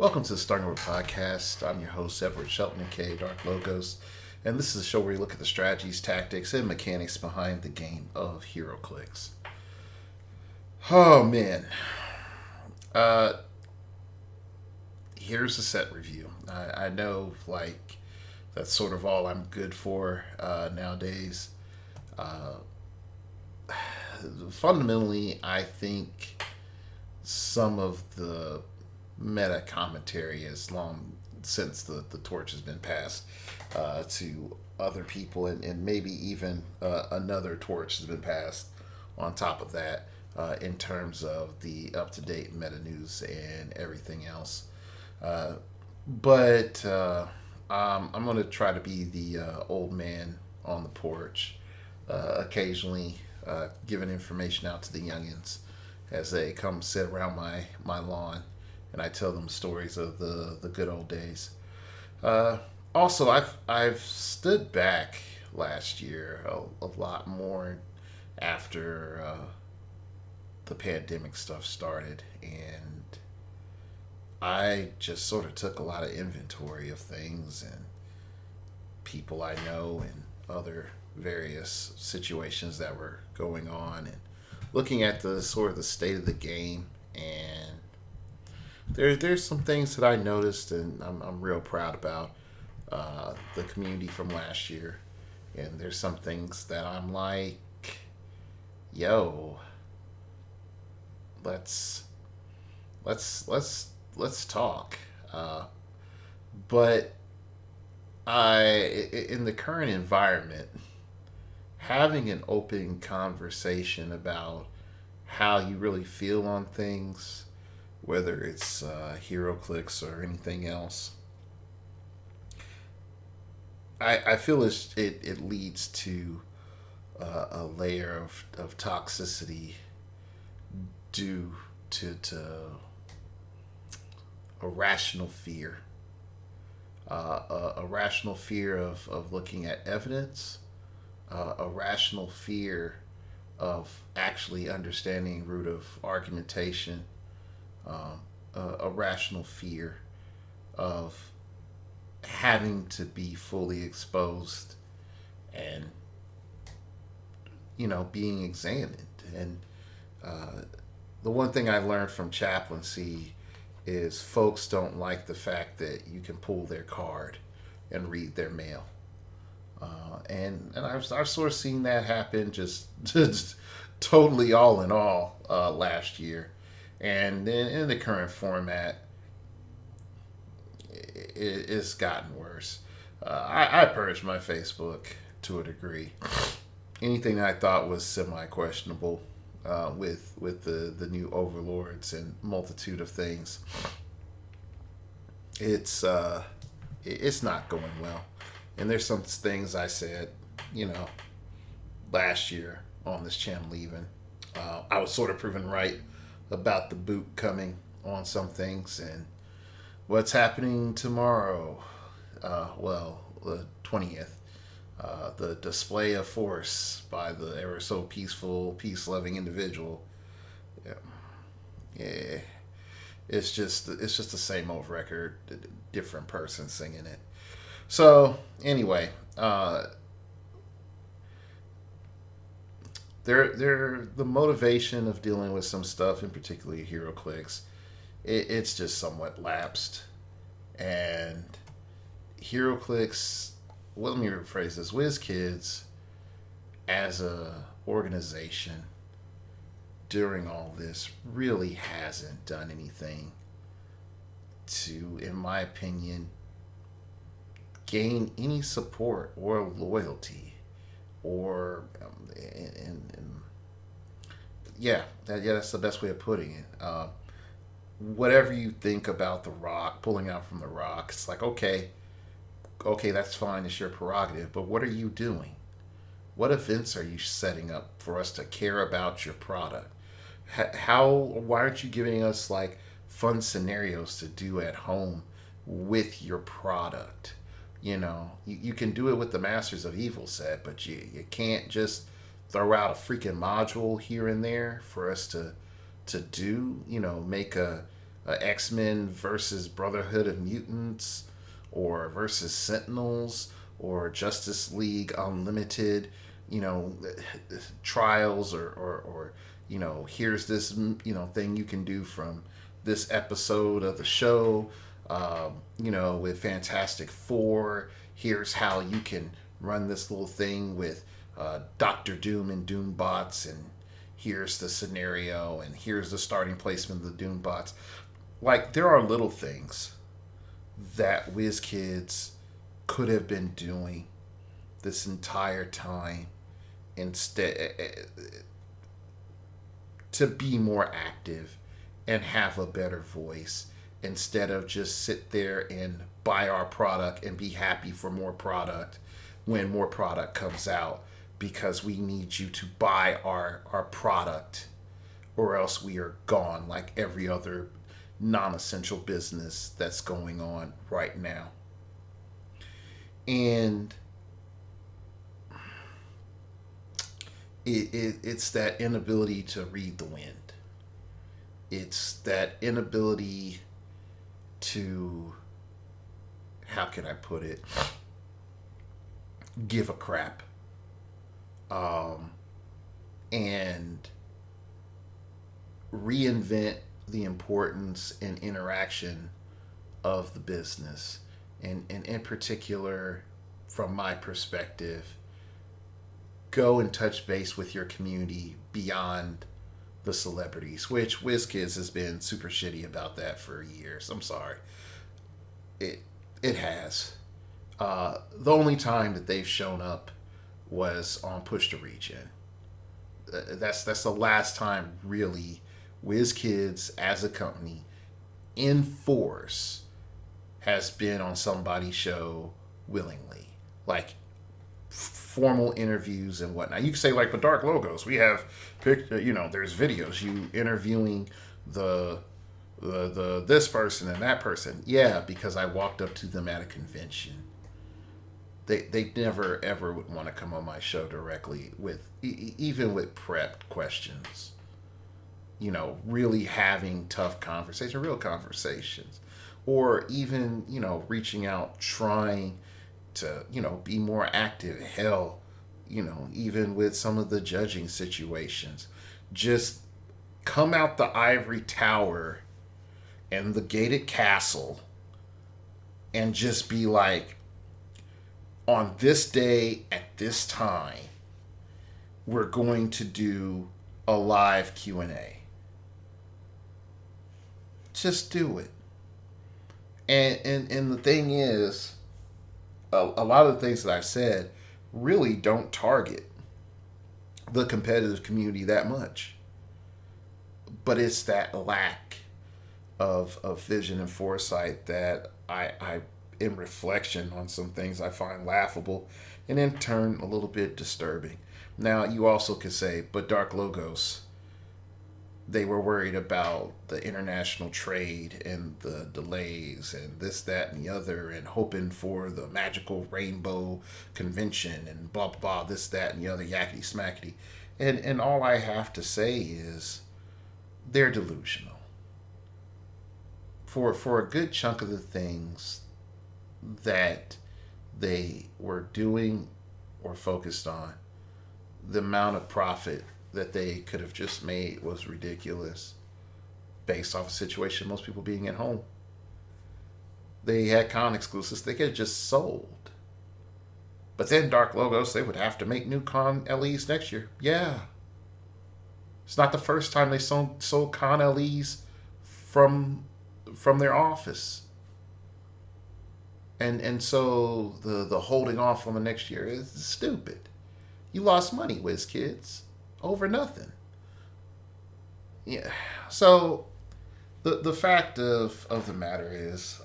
Welcome to the Starting Over Podcast. I'm your host, Edward Shelton, aka Dark Logos, and this is a show where we look at the strategies, tactics, and mechanics behind the game of heroclix. Oh man, uh, here's a set review. I know, like, that's sort of all I'm good for nowadays. Uh, Fundamentally, I think some of the meta commentary is long since the torch has been passed to other people, and maybe even another torch has been passed on top of that in terms of the up-to-date meta news and everything else. But I'm going to try to be the old man on the porch, occasionally giving information out to the youngins as they come sit around my lawn and I tell them stories of the good old days. Also, I've stood back last year a lot more after the pandemic stuff started, and I just sort of took a lot of inventory of things and people I know and other various situations that were going on, and looking at the sort of the state of the game. And there's some things that I noticed, and I'm real proud about the community from last year. And there's some things that I'm like, yo, let's let's talk. But in the current environment, having an open conversation about how you really feel on things, whether it's heroclix or anything else, I feel it leads to a layer of toxicity due to a rational fear. A rational fear of looking at evidence, a rational fear of actually understanding root of argumentation, a rational fear of having to be fully exposed and being examined. And the one thing I learned from chaplaincy is folks don't like the fact that you can pull their card and read their mail. And I've sort of seen that happen just totally all in all last year. And then in the current format, it's gotten worse. I purged my Facebook to a degree. Anything I thought was semi-questionable with the new overlords and multitude of things, it's not going well. And there's some things I said, last year on this channel even. I was sort of proven right about the boot coming on some things, and what's happening tomorrow. The 20th. The display of force by the ever so peaceful, peace-loving individual. Yeah, it's just the same old record, different person singing it. So anyway, the motivation of dealing with some stuff, in particular heroclix, it's just somewhat lapsed, and heroclix. Well, let me rephrase this. WizKids, as a organization, during all this, really hasn't done anything to, in my opinion, gain any support or loyalty, or that's the best way of putting it. Whatever you think about The Rock pulling out from The Rock, it's like, okay, that's fine, it's your prerogative, but what are you doing? What events are you setting up for us to care about your product? Why aren't you giving us like fun scenarios to do at home with your product? You can do it with the Masters of Evil set, but you can't just throw out a freaking module here and there for us to do, make a X-Men versus Brotherhood of Mutants, or versus Sentinels, or Justice League Unlimited, trials, or here's this, thing you can do from this episode of the show, with Fantastic Four. Here's how you can run this little thing with Doctor Doom and Doombots, and here's the scenario, and here's the starting placement of the Doombots. Like, there are little things that WizKids could have been doing this entire time instead, to be more active and have a better voice, instead of just sit there and buy our product and be happy for more product when more product comes out, because we need you to buy our product, or else we are gone, like every other non-essential business that's going on right now. And it's that inability to read the wind. It's that inability to, how can I put it, give a crap. And reinvent the importance and interaction of the business. And in particular, from my perspective, go and touch base with your community beyond the celebrities, which WizKids has been super shitty about that for years. I'm sorry. It has. The only time that they've shown up was on Push to Regen. That's the last time, really, WizKids as a company in force has been on somebody's show willingly. Like, formal interviews and whatnot. You can say, like, the Dark Logos, we have there's videos you interviewing the this person and that person. Yeah, because I walked up to them at a convention. They never ever would want to come on my show directly with even with prepped questions. Really having tough conversations, real conversations, or even reaching out, trying to be more active. Hell, even with some of the judging situations, just come out the ivory tower and the gated castle and just be like, on this day at this time, we're going to do a live Q&A. Just do it. And the thing is, a lot of the things that I've said really don't target the competitive community that much. But it's that lack of vision and foresight that I in reflection on some things, I find laughable, and in turn a little bit disturbing. Now, you also could say, but Dark Logos, they were worried about the international trade and the delays and this, that, and the other, and hoping for the magical rainbow convention and blah, blah, blah, this, that, and the other, yakety smackety. And all I have to say is, they're delusional. For a good chunk of the things that they were doing or focused on, the amount of profit that they could have just made was ridiculous, based off a situation, most people being at home. They had con exclusives they could have just sold. But then Dark Logos, they would have to make new con LEs next year. Yeah. It's not the first time they sold con LEs from their office. And so the holding off on the next year is stupid. You lost money, WizKids, over nothing. Yeah. So the fact of the matter is,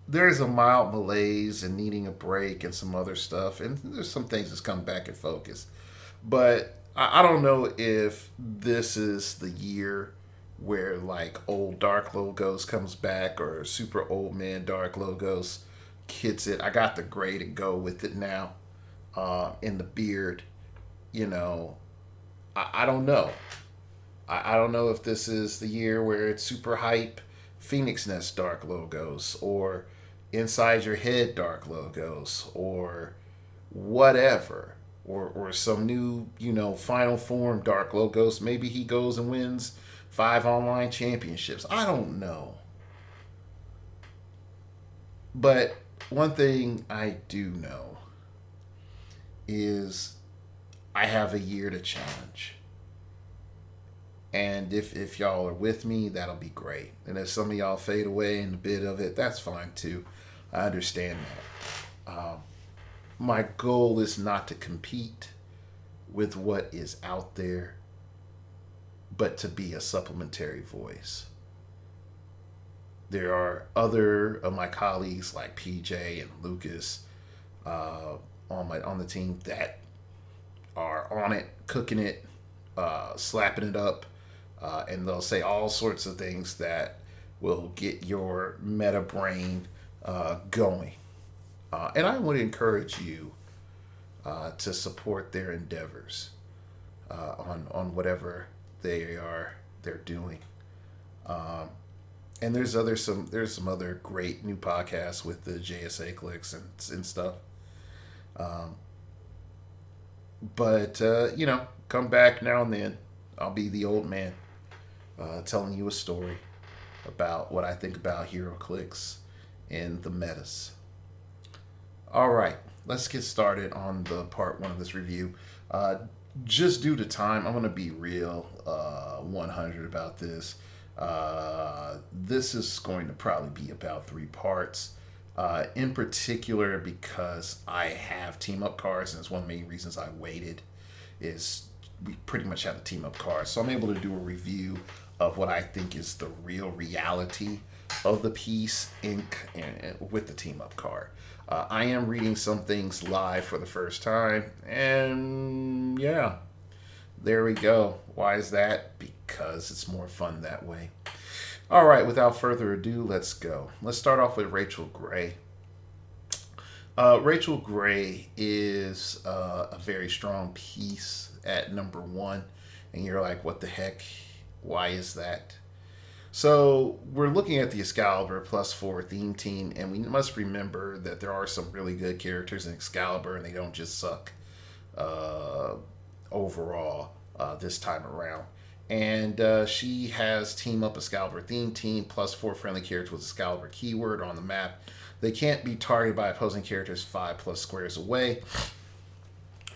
there's a mild malaise and needing a break and some other stuff, and there's some things that's come back in focus. But I don't know if this is the year where, like, old Dark Logos comes back, or super old man Dark Logos hits it. I got the gray to go with it now, in the beard. I don't know. I don't know if this is the year where it's super hype Phoenix Nest dark logos or inside your head dark logos or whatever. Or some new, final form dark logos. Maybe he goes and wins 5 online championships. I don't know. But one thing I do know is I have a year to challenge. And if y'all are with me, that'll be great. And if some of y'all fade away in a bit of it, that's fine too. I understand that. My goal is not to compete with what is out there, but to be a supplementary voice. There are other of my colleagues like PJ and Lucas on the team that are on it, cooking it, slapping it up, and they'll say all sorts of things that will get your meta brain going. And I would encourage you to support their endeavors on whatever they're doing. And there's some other great new podcasts with the JSA clicks and stuff. But come back now and then. I'll be the old man telling you a story about what I think about heroclix and the metas. All right, let's get started on the part 1 of this review. Just due to time, I'm going to be real 100 about this. This is going to probably be about 3 parts. In particular, because I have team up cards, and it's one of the main reasons I waited, is we pretty much have the team up cards. So I'm able to do a review of what I think is the real reality of the piece with the team up card. I am reading some things live for the first time, and yeah, there we go. Why is that? Because it's more fun that way. All right, without further ado, let's go. Let's start off with Rachel Gray. Rachel Gray is a very strong piece at number 1, and you're like, what the heck? Why is that? So we're looking at the Excalibur +4 theme team, and we must remember that there are some really good characters in Excalibur, and they don't just suck overall this time around. And she has Team Up Excalibur theme team +4 friendly characters with Excalibur keyword on the map. They can't be targeted by opposing characters 5+ squares away.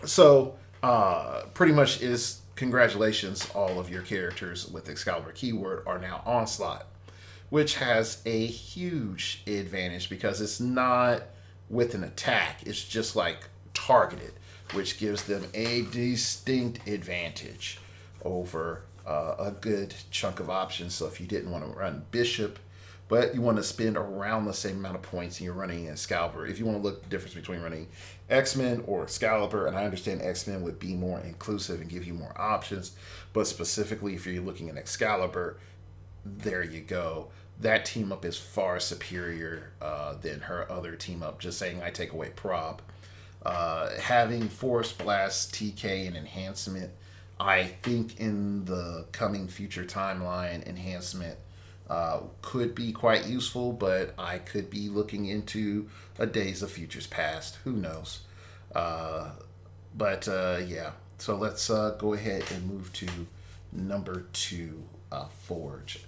So pretty much is congratulations, all of your characters with Excalibur keyword are now Onslaught, which has a huge advantage because it's not with an attack, it's just like targeted, which gives them a distinct advantage over a good chunk of options. So if you didn't want to run Bishop, but you want to spend around the same amount of points and you're running Excalibur, if you want to look at the difference between running X-Men or Excalibur, and I understand X-Men would be more inclusive and give you more options, but specifically if you're looking at Excalibur, there you go. That team up is far superior than her other team up. Just saying, I take away Prob. Having Force Blast, TK, and Enhancement, I think in the coming future timeline, Enhancement could be quite useful, but I could be looking into a Days of Futures Past. Who knows? Yeah. So let's go ahead and move to number 2, Forge.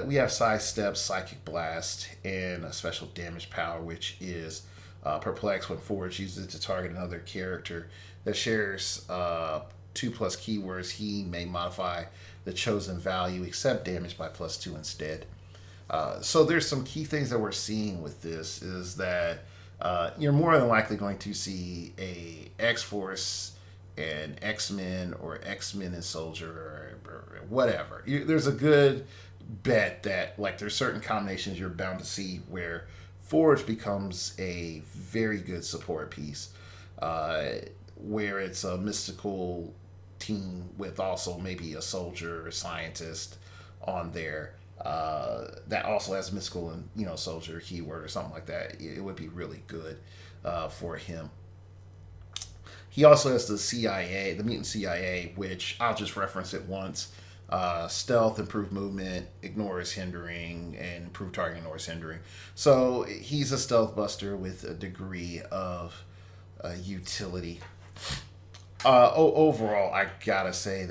We have Sidestep, Psychic Blast, and a special damage power, which is Perplex. When Forge uses it to target another character that shares 2+ keywords, he may modify the chosen value except damage by +2 instead. So there's some key things that we're seeing with this is that you're more than likely going to see a X-Force and X-Men or X-Men and Soldier or whatever. There's a good bet that like there's certain combinations you're bound to see where Forge becomes a very good support piece, where it's a mystical team with also maybe a soldier or scientist on there that also has mystical and soldier keyword or something like that. It would be really good for him. He also has the CIA, the mutant CIA, which I'll just reference it once Stealth, improved movement, ignores hindering, and improved target ignores hindering. So he's a stealth buster with a degree of utility. Overall, I gotta say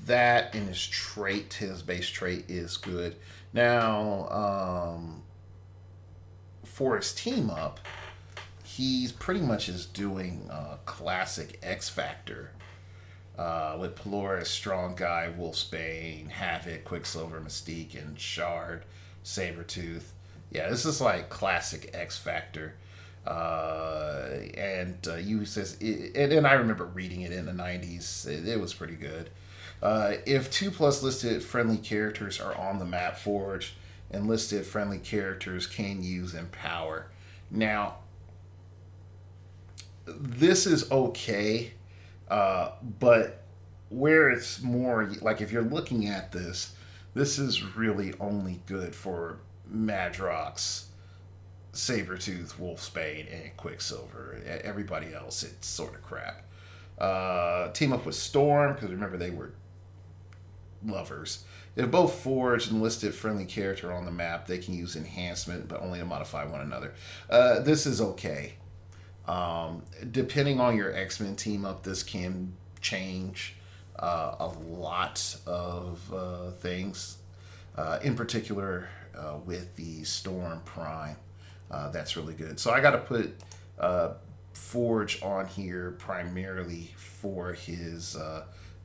that in his trait, his base trait is good. Now, for his team up, he's pretty much is doing classic X Factor with Polaris, Strong Guy, Wolfsbane, Havoc, Quicksilver, Mystique, and Shard, Sabretooth. Yeah, this is like classic X Factor. Uses it, and I remember reading it in the 90s. It was pretty good. If 2+ listed friendly characters are on the map, Forge and listed friendly characters can use Empower. Now, this is okay, but where it's more like if you're looking at this, this is really only good for Madrox, Sabretooth, Wolfsbane, and Quicksilver. Everybody else, it's sort of crap. Team up with Storm, because remember they were lovers. If both Forge and listed friendly character on the map, they can use enhancement, but only to modify one another. This is okay. Depending on your X-Men team up, this can change a lot of things. In particular, with the Storm Prime. That's really good. So I got to put Forge on here primarily for his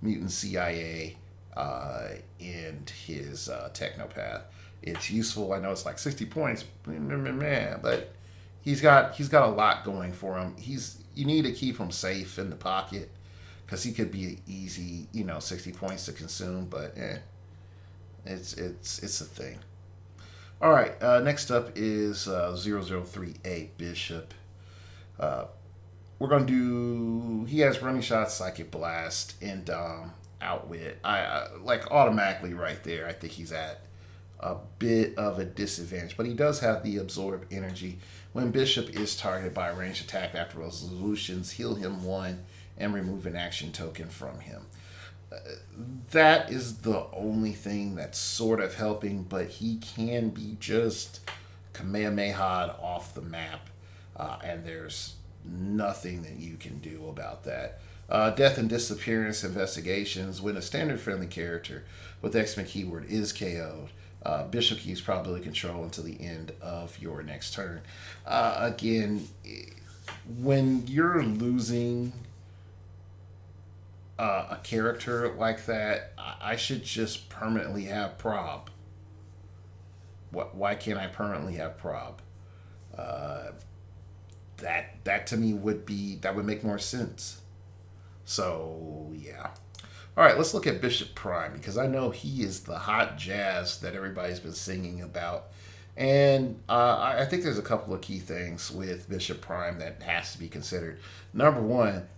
Mutant CIA and his Technopath. It's useful. I know it's like 60 points, man, but he's got a lot going for him. You need to keep him safe in the pocket because he could be easy, 60 points to consume. But it's a thing. All right, next up is 0038 Bishop. We're going to do... He has Running Shot, Psychic Blast, and Outwit. I like automatically right there, I think he's at a bit of a disadvantage. But he does have the Absorb Energy. When Bishop is targeted by a ranged attack after resolutions, heal him 1 and remove an action token from him. That is the only thing that's sort of helping, but he can be just Kamehameha'd off the map, and there's nothing that you can do about that. Death and Disappearance Investigations. When a standard friendly character with X-Men keyword is KO'd, Bishop keeps probability control until the end of your next turn. Again, when you're losing a character like that, I should just permanently have prob. Why can't I permanently have prob? That to me would make more sense. So yeah. All right, let's look at Bishop Prime because I know he is the hot jazz that everybody's been singing about, and I think there's a couple of key things with Bishop Prime that has to be considered. Number one.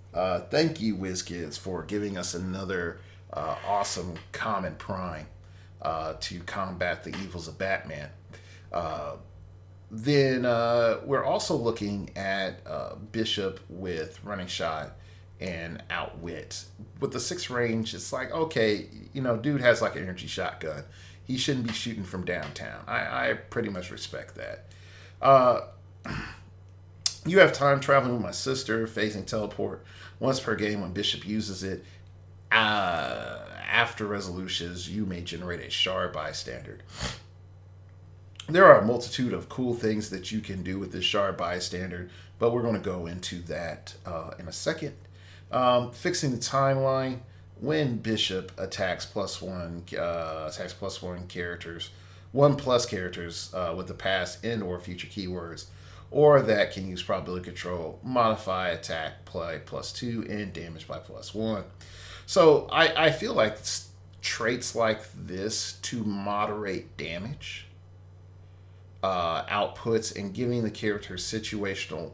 Thank you, WizKids, for giving us another awesome common prime to combat the evils of Batman. Then we're also looking at Bishop with Running Shot and Outwit. With the 6 range, it's like, okay, dude has like an energy shotgun. He shouldn't be shooting from downtown. I pretty much respect that. You have time traveling with my sister, phasing teleport once per game. When Bishop uses it, after resolutions, you may generate a shard bystander. There are a multitude of cool things that you can do with this shard bystander, but we're going to go into that in a second. Fixing the timeline. When Bishop attacks +1 characters, 1+ characters with the past and or future keywords, or that can use probability control, modify attack play +2 and damage by +1. So I feel like traits like this to moderate damage outputs and giving the character situational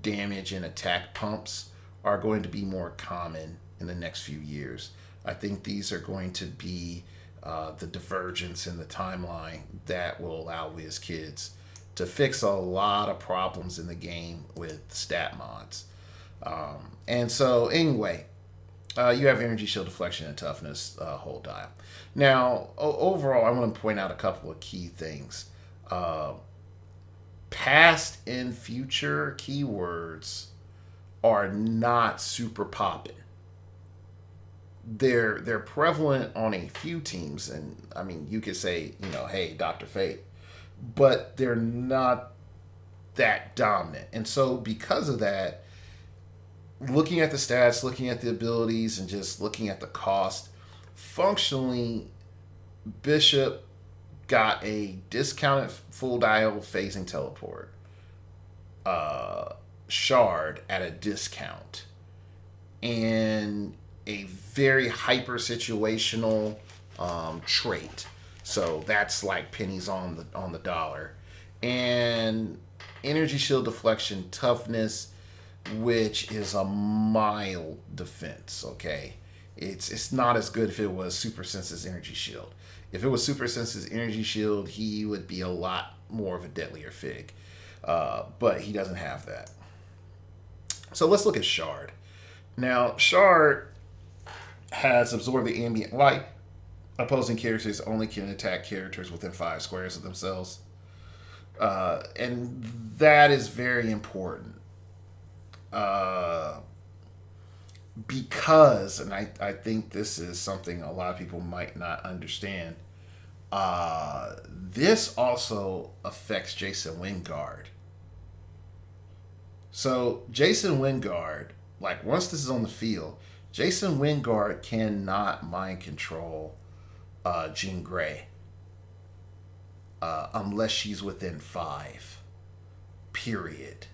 damage and attack pumps are going to be more common in the next few years. I think these are going to be the divergence in the timeline that will allow WizKids to fix a lot of problems in the game with stat mods. And so anyway, You have energy, shield deflection, and toughness whole dial. Now, overall, I want to point out a couple of key things. Uh, Past and future keywords are not super popping. They're prevalent on a few teams, and I mean, you could say, hey, Doctor Fate, but they're not that dominant. And so, because of that, looking at the stats, looking at the abilities, and just looking at the cost, functionally, Bishop got a discounted full dial phasing teleport, shard at a discount, and a very hyper situational trait. So that's like pennies on the dollar, and energy shield deflection, toughness, which is a mild defense. Okay, it's not as good if it was Super Sense's energy shield. If it was Super Sense's energy shield, he would be a lot more of a deadlier fig, but he doesn't have that. So let's look at Shard. Now, Shard has absorbed the ambient light. Opposing characters only can attack characters within 5 squares of themselves. And that is very important. Because, and I think this is something a lot of people might not understand, this also affects Jason Wingard. So, Jason Wingard, like, once this is on the field, Jason Wingard cannot mind control Jean Grey unless she's within 5. Period.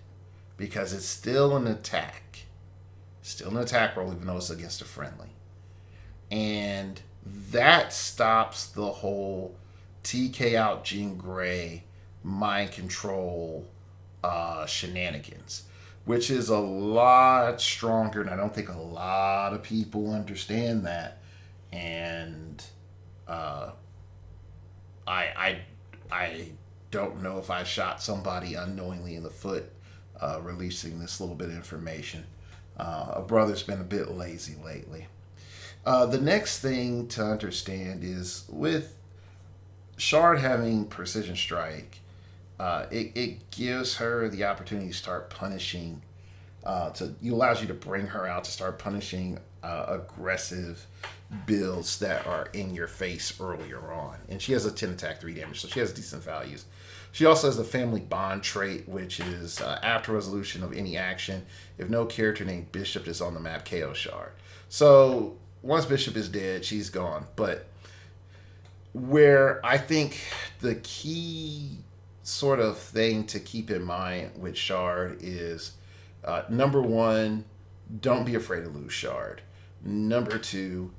Because it's still an attack. Still an attack roll, even though it's against a friendly. And that stops the whole TK out Jean Grey mind control shenanigans, which is a lot stronger, and I don't think a lot of people understand that. And I don't know if I shot somebody unknowingly in the foot releasing this little bit of information. A brother's been a bit lazy lately. The next thing to understand is with Shard having Precision Strike, it gives her the opportunity to start punishing. It allows you to bring her out to start punishing aggressive builds that are in your face earlier on. And she has a 10 attack, 3 damage, so she has decent values. She also has the Family Bond trait, which is after resolution of any action, if no character named Bishop is on the map, KO Shard. So once Bishop is dead, she's gone. But where I think the key sort of thing to keep in mind with Shard is, number one, don't be afraid to lose Shard. Number two,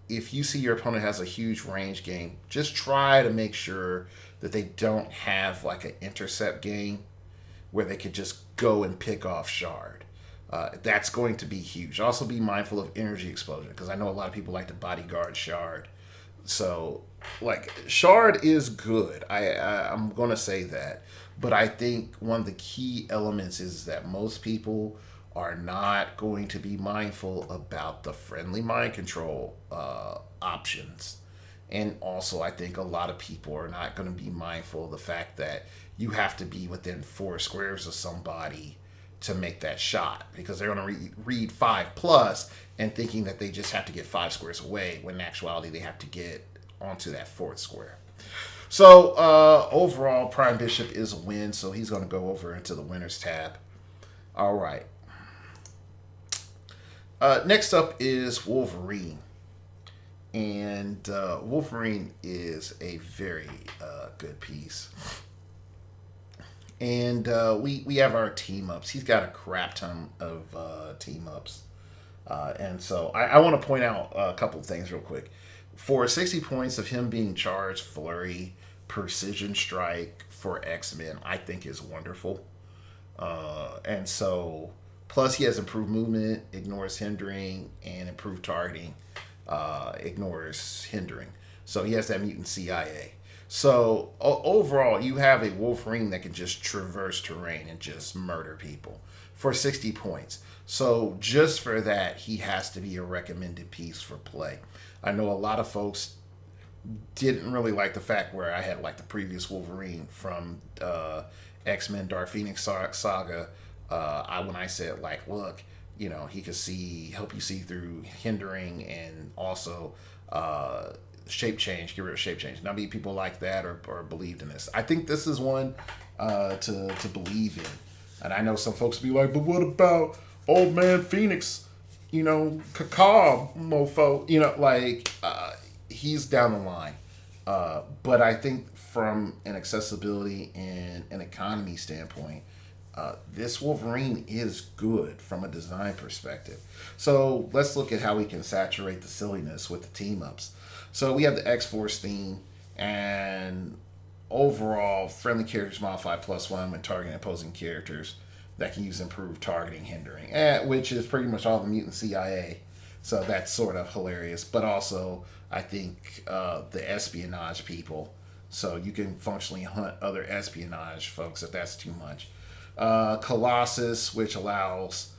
if you see your opponent has a huge range game, just try to make sure that they don't have like an intercept game where they could just go and pick off Shard. That's going to be huge. Also be mindful of energy explosion, because I know a lot of people like to bodyguard Shard. So, like, Shard is good. I'm going to say that. But I think one of the key elements is that most people are not going to be mindful about the friendly mind control options. And also, I think a lot of people are not going to be mindful of the fact that you have to be within 4 squares of somebody to make that shot, because they're going to read 5 plus and thinking that they just have to get 5 squares away, when in actuality they have to get onto that 4th square. So overall, Prime Bishop is a win, so he's going to go over into the winners tab. All right. Next up is Wolverine. And Wolverine is a very good piece. And we have our team ups. He's got a crap ton of team ups. And so I want to point out a couple of things real quick. For 60 points of him being charged, Flurry, Precision Strike for X-Men, I think is wonderful. And so, plus he has improved movement, ignores hindering, and improved targeting, ignores hindering. So he has that mutant CIA. So overall, you have a Wolverine that can just traverse terrain and just murder people. for 60 points. So just for that, he has to be a recommended piece for play. I know a lot of folks didn't really like the fact where I had like the previous Wolverine from X-Men Dark Phoenix Saga. When I said like, look, he could help you see through hindering and also shape change, get rid of shape change. Not many people like that or believed in this. I think this is one to believe in. And I know some folks be like, but what about Old Man Phoenix? Cacaw mofo. He's down the line. But I think from an accessibility and an economy standpoint, this Wolverine is good from a design perspective. So let's look at how we can saturate the silliness with the team ups. So we have the X-Force theme, and overall, friendly characters modify +1 when targeting opposing characters that can use improved targeting hindering, which is pretty much all the mutant CIA. So that's sort of hilarious. But also, I think the espionage people. So you can functionally hunt other espionage folks if that's too much. Colossus, which allows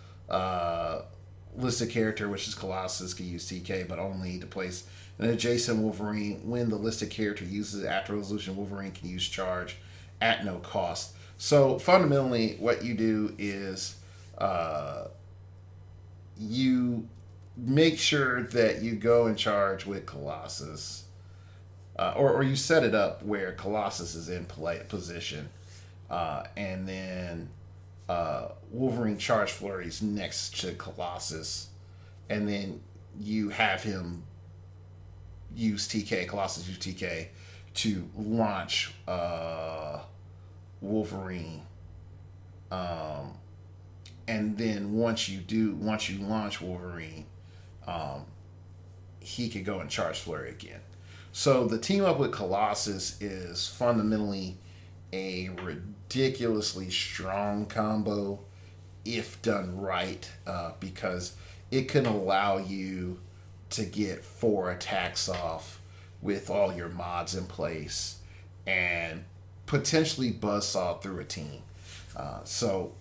listed character, which is Colossus, can use TK, but only to place an adjacent Wolverine. When the listed character uses it after resolution, Wolverine can use charge at no cost. So fundamentally, what you do is you make sure that you go and charge with Colossus, or you set it up where Colossus is in position, and then Wolverine charge flurries next to Colossus, and then you have him use TK, Colossus use TK to launch Wolverine. And then once you launch Wolverine, he could go and charge flurry again. So the team up with Colossus is fundamentally a ridiculously strong combo if done right, because it can allow you to get 4 attacks off with all your mods in place and potentially buzzsaw through a team. So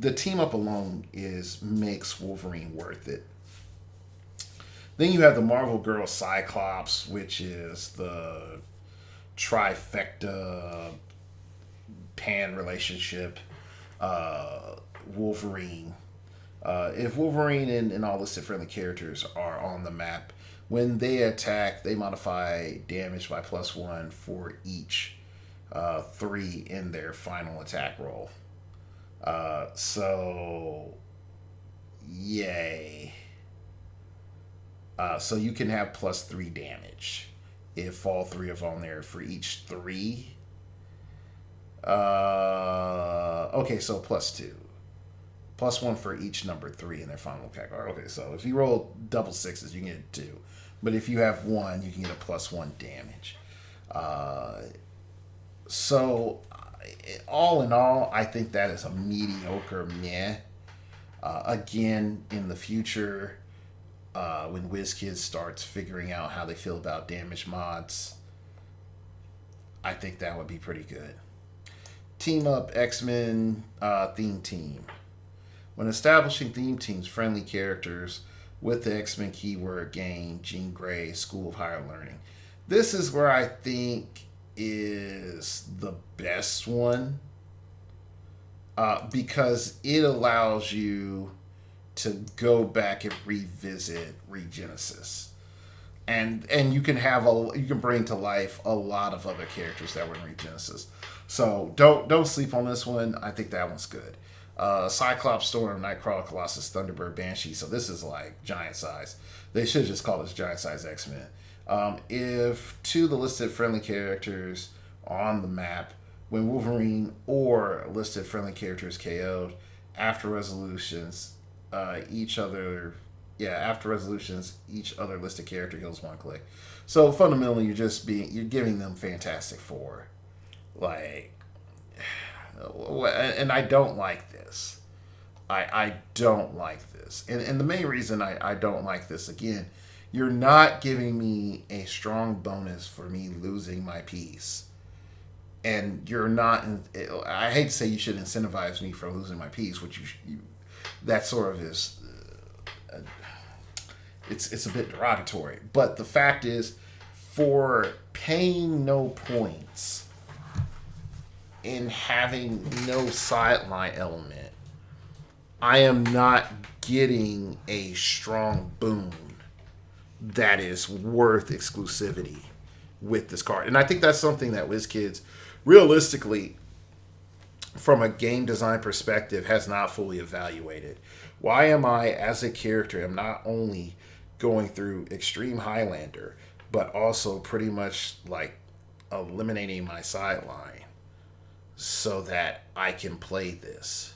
the team up alone makes Wolverine worth it. Then you have the Marvel Girl Cyclops, which is the trifecta pan relationship. Wolverine. If Wolverine and all listed friendly characters are on the map, when they attack, they modify damage by +1 for each 3 in their final attack roll. So, yay. So you can have +3 damage if all 3 are on there for each 3. Okay, so +2. +1 for each number 3 in their final attack. Okay, so if you roll double 6s, you can get 2. But if you have 1, you can get a +1 damage. So, all in all, I think that is a mediocre meh. Again, in the future, when WizKids starts figuring out how they feel about damage mods, I think that would be pretty good. Team Up X-Men theme team. When establishing theme teams, friendly characters with the X-Men keyword gain Jean Grey School of Higher Learning. This is where I think is the best one, because it allows you to go back and revisit Regenesis, and you can bring to life a lot of other characters that were in Regenesis. So don't sleep on this one. I think that one's good. Cyclops, Storm, Nightcrawler, Colossus, Thunderbird, Banshee. So this is like giant size. They should just call this giant size X-Men. If 2 of the listed friendly characters are on the map, when Wolverine or listed friendly characters KO'd, after resolutions, each other listed character heals 1 click. So fundamentally, you're giving them Fantastic Four, and I don't like this. I don't like this, and the main reason I don't like this, again, you're not giving me a strong bonus for me losing my piece. And you're not, I hate to say you should incentivize me for losing my piece, which that sort of is it's a bit derogatory. But the fact is, for paying no points and having no sideline element, I am not getting a strong boon that is worth exclusivity with this card. And I think that's something that WizKids, realistically, from a game design perspective, has not fully evaluated. Why am I, as a character, am not only going through Extreme Highlander, but also pretty much like eliminating my sideline so that I can play this,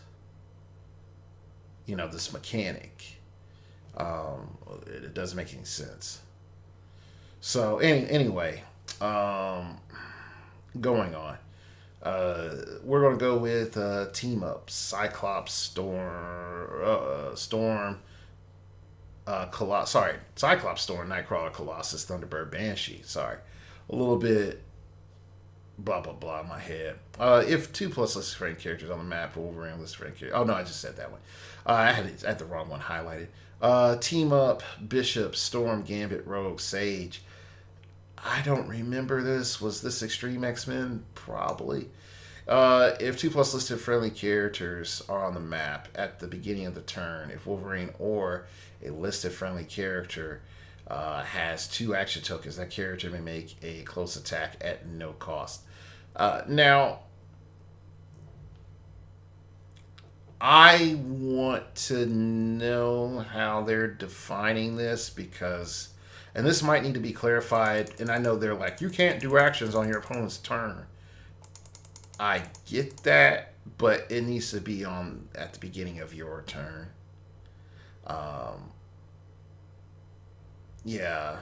this mechanic. It doesn't make any sense. So anyway, going on. We're going to go with team up. Cyclops, Storm, Cyclops, Storm, Nightcrawler, Colossus, Thunderbird, Banshee. Sorry. A little bit blah, blah, blah in my head. If 2+ listed friend characters on the map, Wolverine listed friend character. Oh, no, I just said that one. I had the wrong one highlighted. Team up, Bishop, Storm, Gambit, Rogue, Sage. I don't remember this. Was this Extreme X-Men? Probably. If 2+ listed friendly characters are on the map at the beginning of the turn, if Wolverine or a listed friendly character has 2 action tokens, that character may make a close attack at no cost. Now, I want to know how they're defining this because, and this might need to be clarified, and I know they're like, you can't do actions on your opponent's turn. I get that, but it needs to be on at the beginning of your turn. Yeah,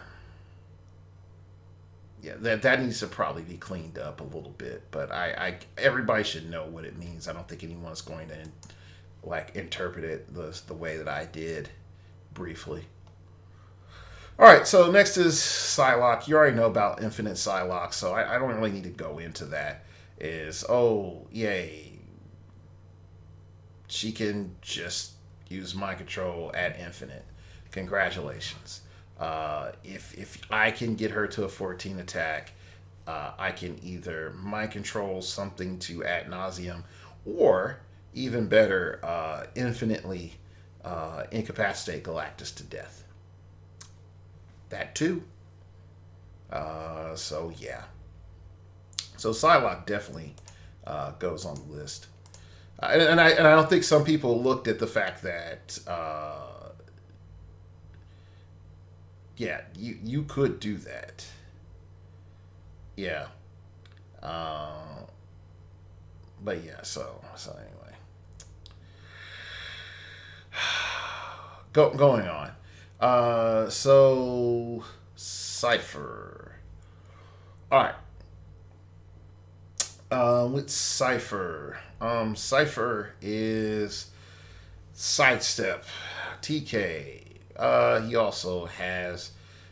that needs to probably be cleaned up a little bit, but I everybody should know what it means. I don't think anyone's going to interpret it the way that I did briefly. All right, so next is Psylocke. You already know about Infinite Psylocke, so I don't really need to go into that. Yay, she can just use mind control at infinite. Congratulations. If I can get her to a 14 attack, I can either mind control something to ad nauseum, or even better, infinitely incapacitate Galactus to death. That too. So yeah. So Psylocke definitely goes on the list, and I don't think some people looked at the fact that you could do that. Yeah. But yeah, so anyway. Going on. So Cipher. All right. With Cipher. Cipher is sidestep, TK. He also has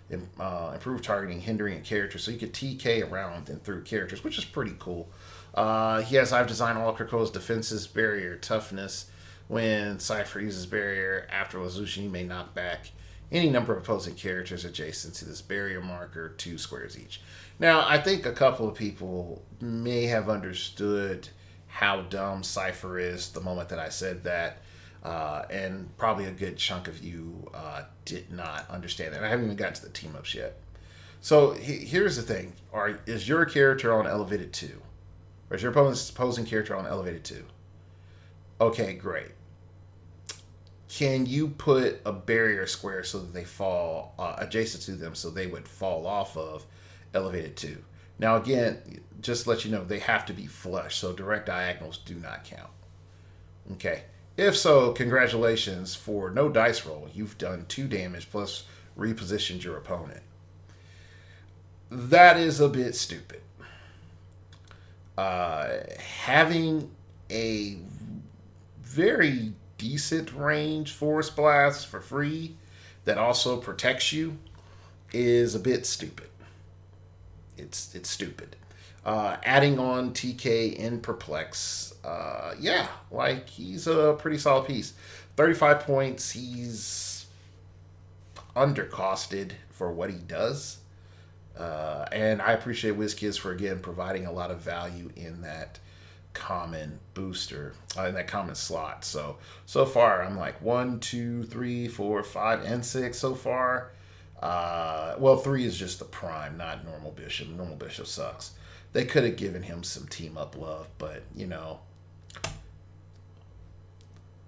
improved targeting, hindering a character, so you could TK around and through characters, which is pretty cool. He has I've designed all Krakoa's defenses, barrier, toughness. When Cipher uses barrier after resolution, you may knock back any number of opposing characters adjacent to this barrier marker 2 squares each. Now, I think a couple of people may have understood how dumb Cipher is the moment that I said that, and probably a good chunk of you did not understand that. I haven't even gotten to the team-ups yet. So here's the thing. Is your character on elevated 2? Or is your opposing character on elevated 2? Okay, great. Can you put a barrier square so that they fall adjacent to them so they would fall off of elevated 2? Now, again, just to let you know, they have to be flush, so direct diagonals do not count. Okay. If so, congratulations. For no dice roll, you've done 2 damage plus repositioned your opponent. That is a bit stupid. Having a very decent range force blast for free that also protects you is a bit stupid. It's stupid. Adding on TK and Perplex, yeah, like he's a pretty solid piece. 35 points. He's undercosted for what he does. And I appreciate WizKids for again providing a lot of value in that common booster, in that common slot. So far I'm like 1, 2, 3, 4, 5, and 6 so far. Well, 3 is just the prime, not normal bishop. Normal bishop sucks. They could have given him some team up love, but you know,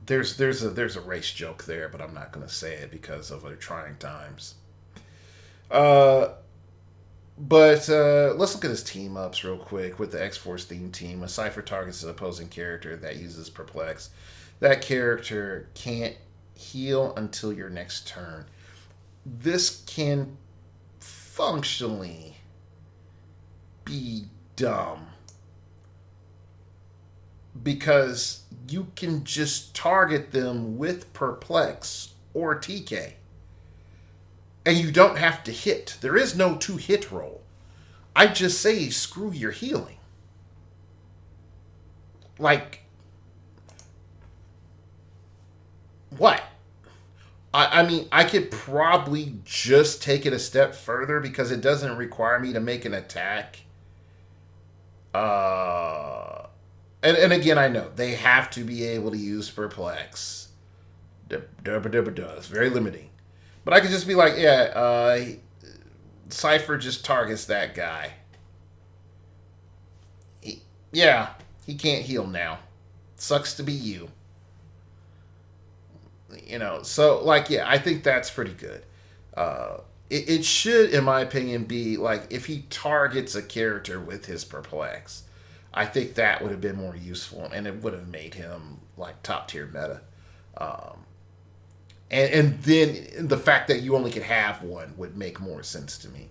there's a race joke there, but I'm not going to say it because of their trying times. But let's look at his team ups real quick with the X Force theme team. A Cipher targets an opposing character that uses Perplex. That character can't heal until your next turn. This can functionally be dumb because you can just target them with Perplex or TK. And you don't have to hit. There is no 2-hit roll. I just say screw your healing. Like, what? I mean, I could probably just take it a step further because it doesn't require me to make an attack. And again, I know they have to be able to use Perplex. It's very limiting. But I could just be like, yeah, Cipher just targets that guy. He can't heal now. Sucks to be you. You know, so, like, yeah, I think that's pretty good. It should, in my opinion, be, like, if he targets a character with his Perplex, I think that would have been more useful, and it would have made him, like, top-tier meta. And then the fact that you only could have one would make more sense to me.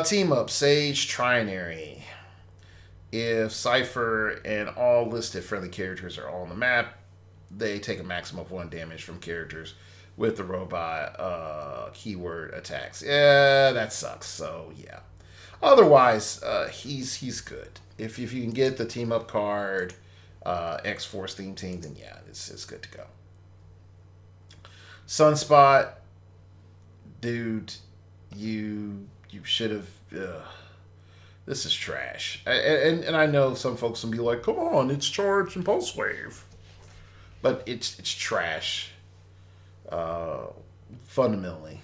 Team up, Sage, Trinary. If Cipher and all listed friendly characters are all on the map, they take a maximum of 1 damage from characters with the robot keyword attacks. Yeah, that sucks. So, yeah. Otherwise, he's good. If you can get the team up card, X-Force theme team, then yeah, it's good to go. Sunspot, dude, you should have. This is trash, and I know some folks will be like, "Come on, it's charged and pulse wave," but it's trash. Fundamentally,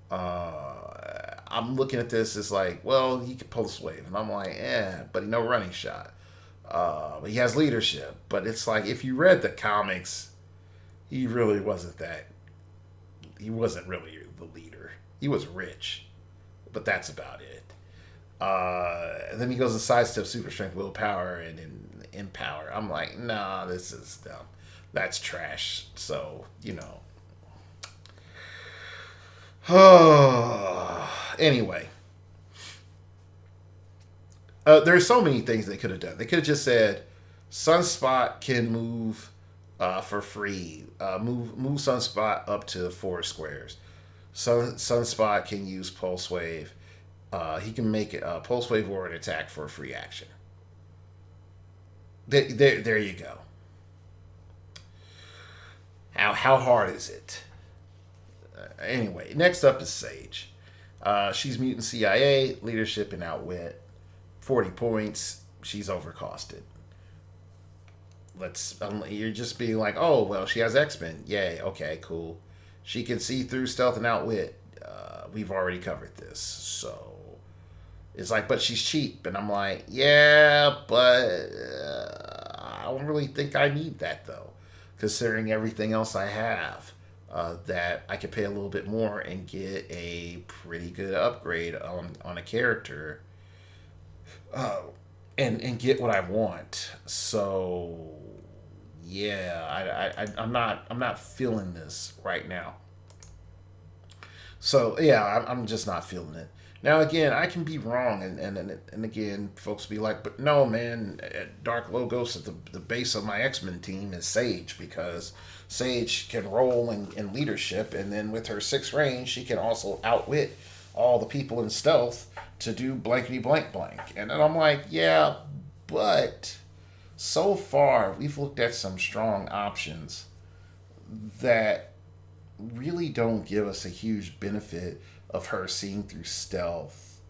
I'm looking at this as like, well, he can pulse wave, and I'm like, but no running shot. But he has leadership, but it's like if you read the comics, he really wasn't that. He wasn't really the leader. He was rich, but that's about it. And then he goes to sidestep, super strength, willpower, and empower. I'm like, nah, this is dumb. That's trash. So, you know. Anyway. There's so many things they could have done. They could have just said, Sunspot can move for free. Move Sunspot up to 4 squares. Sunspot can use Pulse Wave. He can make a Pulse Wave or an attack for a free action. There you go. How hard is it? Anyway, next up is Sage. She's Mutant CIA, leadership and outwit. 40 points. She's overcosted. You're just being like, oh, well, she has X-Men. Yay, okay, cool. She can see through stealth and outwit. We've already covered this. So it's like, but she's cheap. And I'm like, yeah, but I don't really think I need that, though. Considering everything else I have, that I could pay a little bit more and get a pretty good upgrade on a character. And get what I want. So yeah, I'm not feeling this right now. So yeah, I'm just not feeling it. Now again, I can be wrong, and again, folks be like, but no, man, Dark Logos at the base of my X-Men team is Sage, because Sage can roll in leadership, and then with her 6 range, she can also outwit all the people in stealth, to do blankety blank blank. And then I'm like, yeah, but so far we've looked at some strong options that really don't give us a huge benefit of her seeing through stealth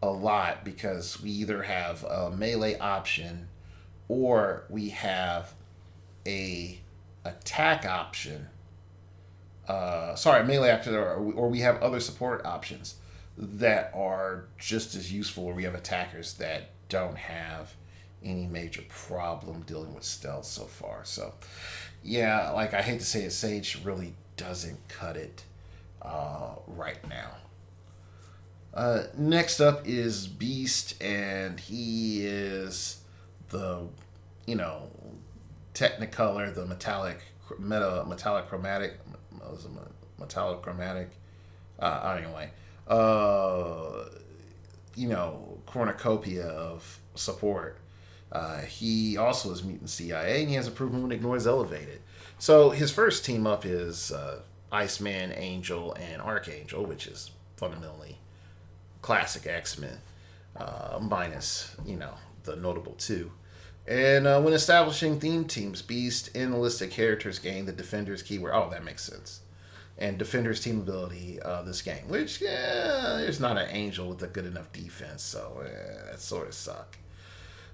a lot, because we either have a melee option or we have a attack option. Melee option, or we have other support options that are just as useful, or we have attackers that don't have any major problem dealing with stealth so far. So, yeah, like I hate to say it, Sage really doesn't cut it right now. Next up is Beast, and he is the, Technicolor, the metallic chromatic. Anyway, cornucopia of support. He also is mutant CIA, and he has approved movement ignores elevated. So his first team up is Iceman, Angel, and Archangel, which is fundamentally classic X-Men, minus, the notable two. And when establishing theme teams, Beast enlisted characters gain the Defender's keyword. Oh, that makes sense. And Defender's team ability this game, which, there's not an Angel with a good enough defense, so that sort of suck.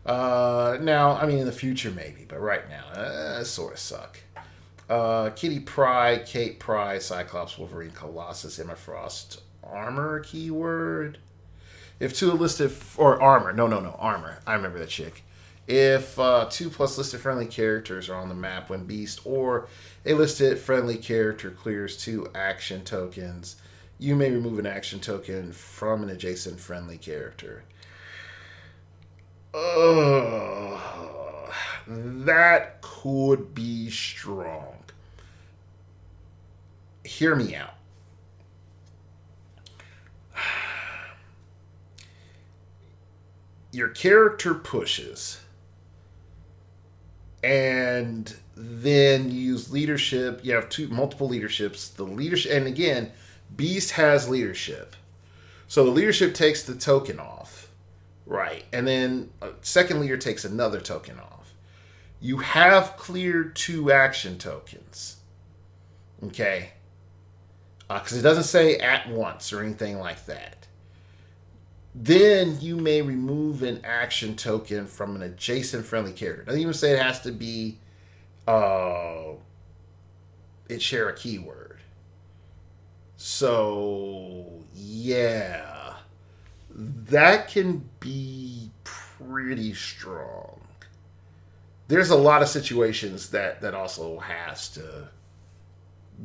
Now, I mean, in the future maybe, but right now, sort of suck. Kitty Pryde, Kate Pryde, Cyclops, Wolverine, Colossus, Emma Frost, armor keyword. If two listed, or armor, no, armor. I remember that chick. If 2 plus listed friendly characters are on the map when Beast or a listed friendly character clears 2 action tokens, you may remove an action token from an adjacent friendly character. That could be strong. Hear me out. Your character pushes, and then you use leadership. You have multiple leaderships. The leadership, and again, Beast has leadership. So the leadership takes the token off, right? And then a second leader takes another token off. You have cleared 2 action tokens, okay? Because it doesn't say at once or anything like that. Then you may remove an action token from an adjacent friendly character. Doesn't even say it has to be it share a keyword. So yeah, that can be pretty strong. There's a lot of situations that also has to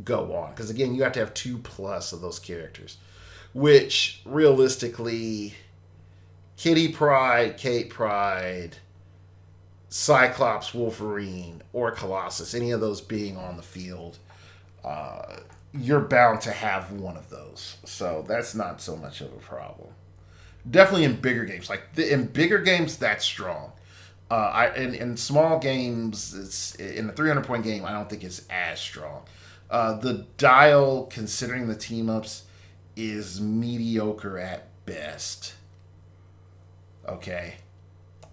go on, because again, you have to have 2 plus of those characters, which realistically, Kitty Pryde, Kate Pryde, Cyclops, Wolverine, or Colossus, any of those being on the field, you're bound to have one of those. So that's not so much of a problem. Definitely in bigger games. In bigger games, that's strong. In small games, it's in a 300-point game, I don't think it's as strong. The dial, considering the team-ups, is mediocre at best. Okay,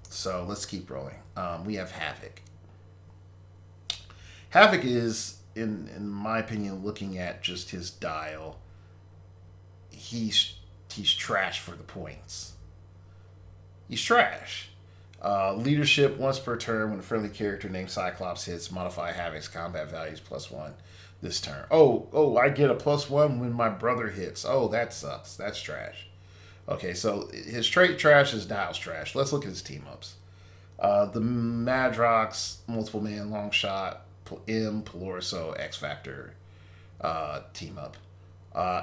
so let's keep rolling. We have Havoc. Havoc is, in my opinion, looking at just his dial, he's trash for the points. He's trash. Leadership, once per turn, when a friendly character named Cyclops hits, modify Havoc's combat values +1 this turn. Oh, I get a +1 when my brother hits. Oh, that sucks. That's trash. Okay, so his trait trash, his dial's trash. Let's look at his team-ups. The Madrox, Multiple Man, Long Shot, Polaris, X-Factor team-up.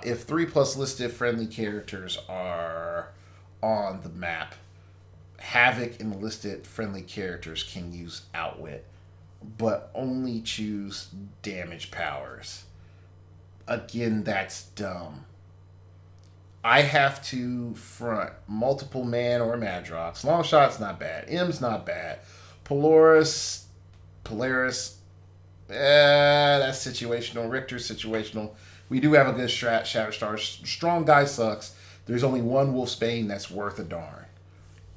If 3 plus listed friendly characters are on the map, Havoc and listed friendly characters can use Outwit, but only choose damage powers. Again, that's dumb. I have to front Multiple Man or Madrox. Long Shot's not bad. M's not bad. Polaris, that's situational. Richter's situational. We do have a good strat. Shatterstar, strong guy sucks. There's only one Wolfsbane that's worth a darn.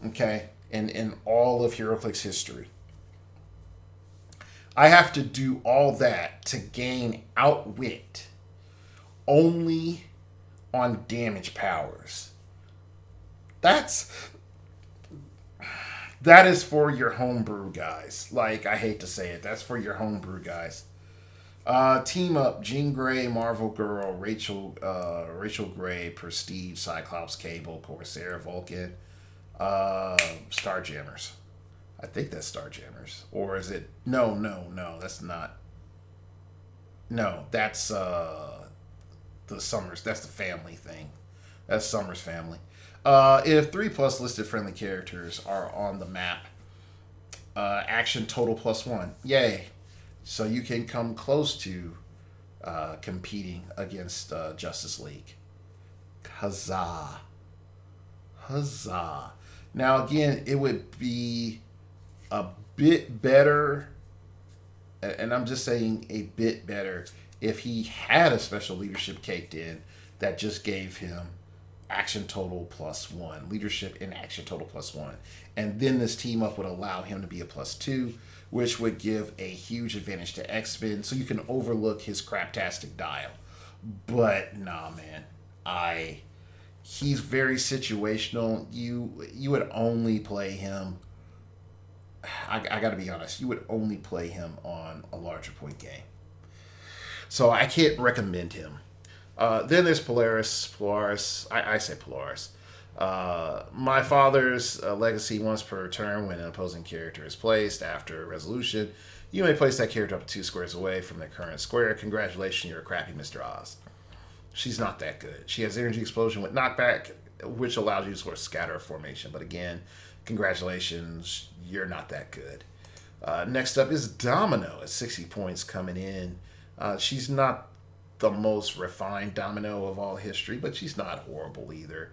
Okay? In all of heroclix history. I have to do all that to gain outwit only on damage powers. That is for your homebrew guys. Like, I hate to say it, that's for your homebrew guys. Team up: Jean Grey, Marvel Girl, Rachel Grey, Prestige, Cyclops, Cable, Corsair, Vulcan, Starjammers. I think that's Starjammers, or is it? No, that's not. No, that's the Summers. That's the family thing. That's Summers family. If 3+ listed friendly characters are on the map, action total +1. Yay! So you can come close to competing against Justice League. Huzzah! Huzzah! Now again, it would be a bit better, and I'm just saying a bit better, if he had a special leadership caked in that just gave him action total +1, leadership and action total +1, and then this team up would allow him to be a +2, which would give a huge advantage to X-Men, so you can overlook his craptastic dial. But nah, man, he's very situational. You would only play him. I got to be honest. You would only play him on a larger point game, so I can't recommend him. Then there's Polaris. I say Polaris. My father's legacy once per turn when an opposing character is placed after a resolution. You may place that character up to 2 squares away from their current square. Congratulations, you're a crappy Mr. Oz. She's not that good. She has energy explosion with knockback, which allows you to sort of scatter a formation. But again, congratulations, you're not that good. Next up is Domino at 60 points coming in. She's not the most refined Domino of all history, but she's not horrible either.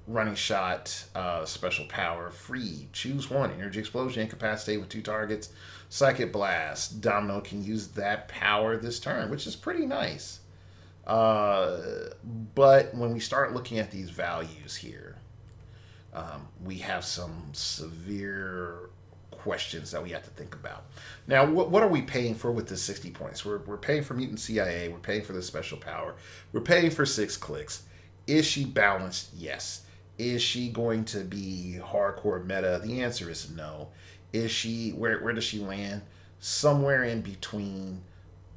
Running shot, special power, free, choose one, energy explosion, incapacitate with 2 targets, psychic blast. Domino can use that power this turn, which is pretty nice. But when we start looking at these values here, we have some severe questions that we have to think about. Now, what are we paying for with this 60 points? We're paying for Mutant CIA. We're paying for the special power. We're paying for 6 clicks. Is she balanced? Yes. Is she going to be hardcore meta? The answer is no. Is she, where does she land? Somewhere in between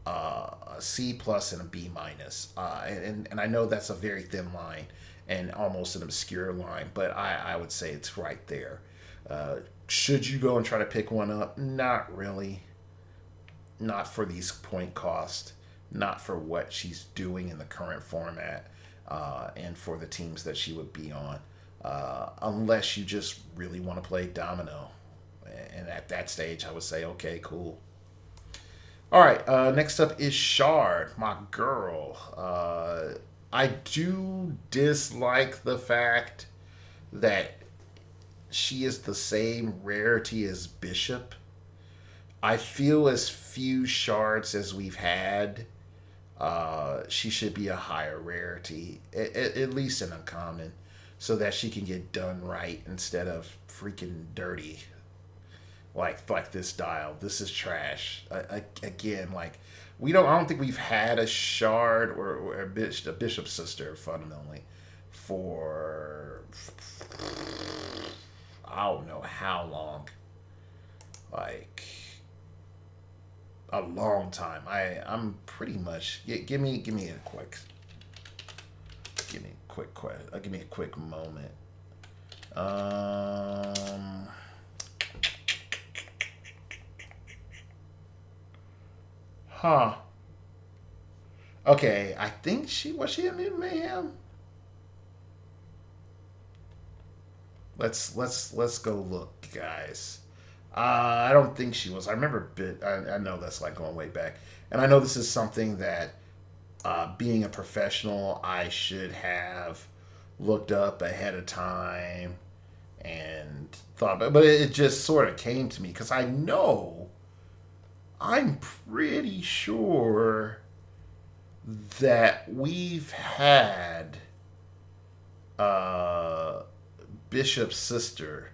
a C plus and a B minus. And I know that's a very thin line and almost an obscure line, but I would say it's right there. Should you go and try to pick one up? Not really. Not for these point cost. Not for what she's doing in the current format, and for the teams that she would be on. Unless you just really want to play Domino. And at that stage, I would say, okay, cool. All right, next up is Shard, my girl. I do dislike the fact that she is the same rarity as Bishop. I feel as few shards as we've had, she should be a higher rarity, at least an uncommon, so that she can get done right instead of freaking dirty. Like this dial. This is trash. Again, like I don't think we've had a shard or a bishop sister fundamentally for I don't know how long. Like a long time. I'm pretty much give me a quick moment. Huh. Okay, I think was she in Mutant Mayhem? Let's go look, guys. I don't think she was. I remember I know that's like going way back, and I know this is something that, being a professional, I should have looked up ahead of time and thought, but it just sort of came to me because I'm pretty sure that we've had uh, Bishop's sister,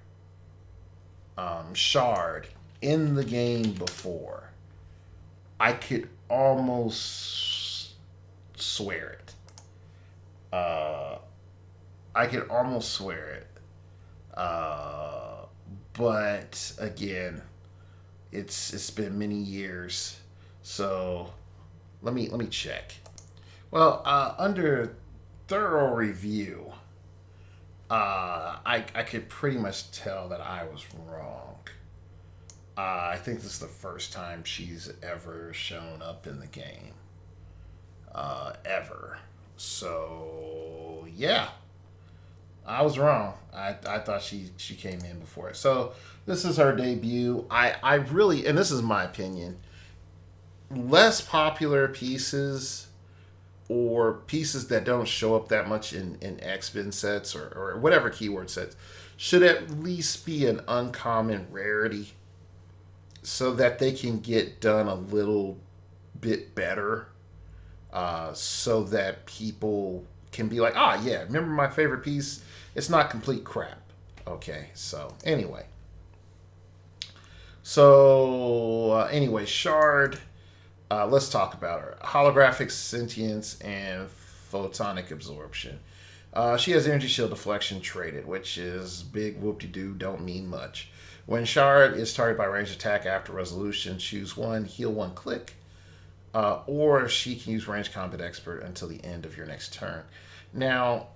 Shard, in the game before, I could almost swear it. Uh, I could almost swear it. But again, it's been many years, so let me check. Well, under thorough review, I could pretty much tell that I was wrong. I think this is the first time she's ever shown up in the game, ever. So yeah, I was wrong. I thought she came in before it. So this is her debut. I really, and this is my opinion, less popular pieces or pieces that don't show up that much in X-Men sets or whatever keyword sets should at least be an uncommon rarity so that they can get done a little bit better, so that people can be like, ah, yeah, remember my favorite piece? It's not complete crap. Okay, so anyway. Anyway, Shard, let's talk about her. Holographic sentience and photonic absorption. She has energy shield deflection traded, which is big whoop-de-doo, don't mean much. When Shard is targeted by ranged attack after resolution, choose one, heal one click, or she can use Range Combat Expert until the end of your next turn. Now,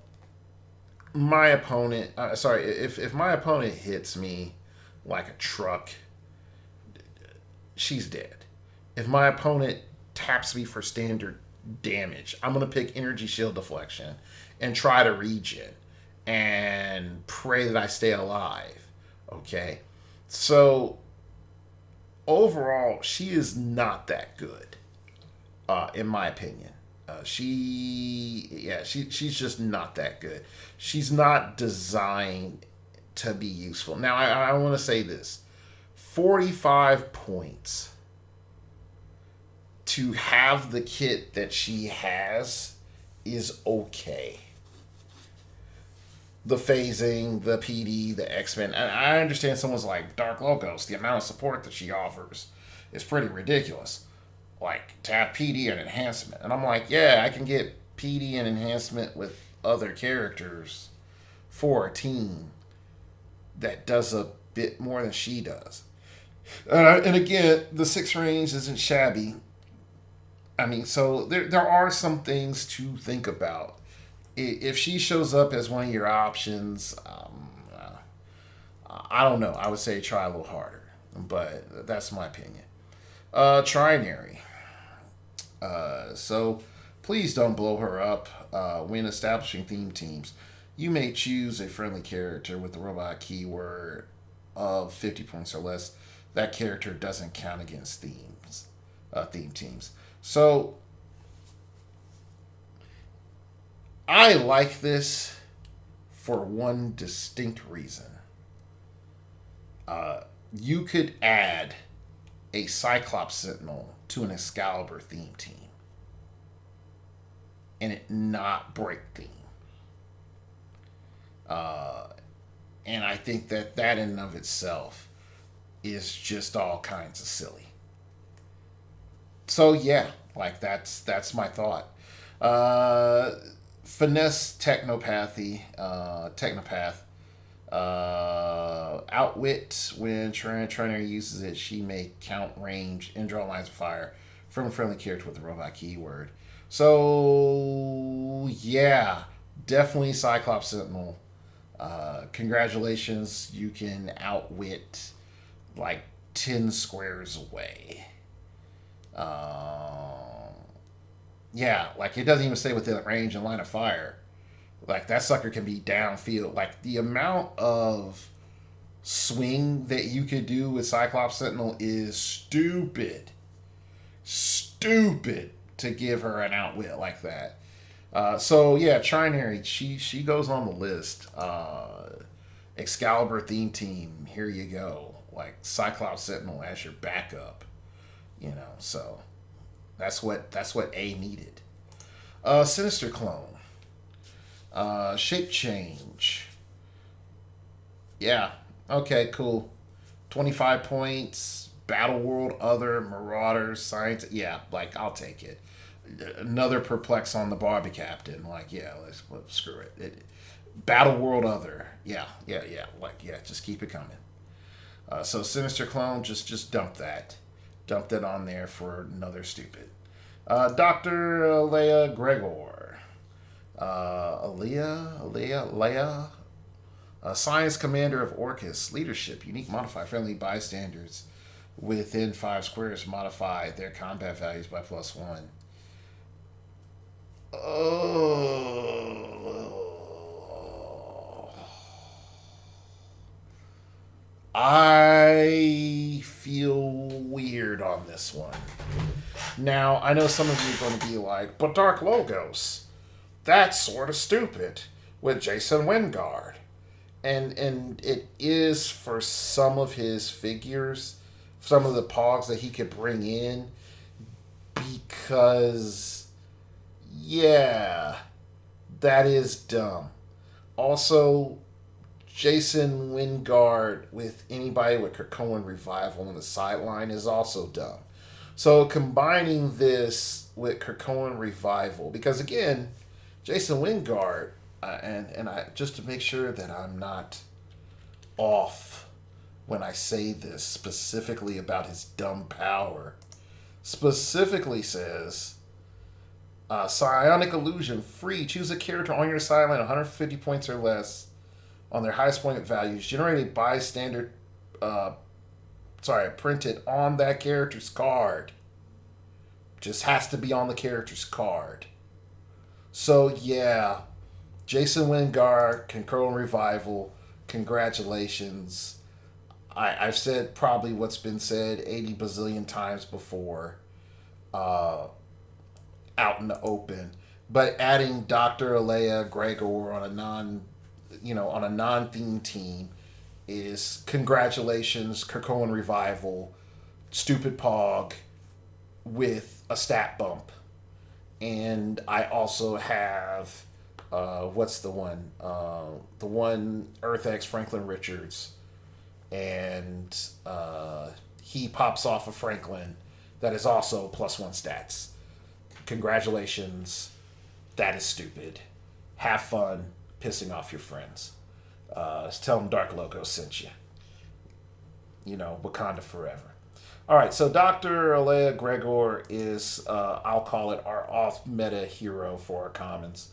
my opponent, if my opponent hits me like a truck, she's dead. If my opponent taps me for standard damage, I'm going to pick Energy Shield Deflection and try to regen and pray that I stay alive. Okay? So, overall, she is not that good, in my opinion. She's just not that good. She's not designed to be useful. Now, I want to say this. 45 points to have the kit that she has is okay. The phasing, the PD, the X-Men. And I understand someone's like, Dark Logos, the amount of support that she offers is pretty ridiculous. Like, to have PD and enhancement. And I'm like, yeah, I can get PD and enhancement with other characters for a team that does a bit more than she does. And again, the 6 range isn't shabby. I mean, so there are some things to think about. If she shows up as one of your options, I don't know. I would say try a little harder. But that's my opinion. Trinary. So please don't blow her up. When establishing theme teams, you may choose a friendly character with the robot keyword of 50 points or less. That character doesn't count against theme teams. So I like this for one distinct reason. You could add a Cyclops Sentinel to an Excalibur theme team and it not break theme. And I think that in and of itself is just all kinds of silly. So yeah, like that's my thought. Finesse Technopath. Outwit. When Trainer uses it, she may count range and draw lines of fire from a friendly character with the robot keyword. So yeah, definitely Cyclops Sentinel. Congratulations, you can outwit like 10 squares away. Yeah, like it doesn't even stay within range and line of fire. Like that sucker can be downfield. Like the amount of swing that you could do with Cyclops Sentinel is stupid. Stupid to give her an outwit like that. So yeah, Trinary, she goes on the list. Excalibur theme team, here you go. Like Cyclops Sentinel as your backup. You know, so that's what A needed. Sinister Clone. Shape change. Yeah. Okay, cool. 25 points. Battle World, Other, Marauders, Science. Yeah, like, I'll take it. Another Perplex on the Barbie Captain. Like, yeah, screw it. Battle World, Other. Yeah, yeah, yeah. Like, yeah, just keep it coming. So Sinister Clone, just dump that. Dump that on there for another stupid. Dr. Leia Gregor. Leia. Science Commander of Orcus. Leadership. Unique modifier. Friendly bystanders within 5 squares modify their combat values by +1. Oh. I feel weird on this one. Now, I know some of you are going to be like, but Dark Logos, that's sort of stupid with Jason Wingard. And it is for some of his figures, some of the pogs that he could bring in, because, yeah, that is dumb. Also, Jason Wingard with anybody with Krakoan Revival on the sideline is also dumb. So combining this with Krakoan Revival, because again, Jason Wingard, and I just to make sure that I'm not off when I say this specifically about his dumb power, specifically says Psionic Illusion, free. Choose a character on your sideline 150 points or less on their highest point values. Generate a bystander, printed on that character's card. Just has to be on the character's card. So yeah, Jason Wingard, Krakoan Revival, congratulations. I've said probably what's been said 80 bazillion times before, out in the open. But adding Dr. Leia Gregor on a non-theme team is congratulations, Krakoan Revival, stupid pog with a stat bump. And I also have what's the one? The one Earth X Franklin Richards. And he pops off of Franklin. That is also +1 stats. Congratulations. That is stupid. Have fun pissing off your friends. Tell them Dark Logo sent you. Wakanda forever. All right, so Dr. Leia Gregor is, I'll call it our off-meta hero for our commons.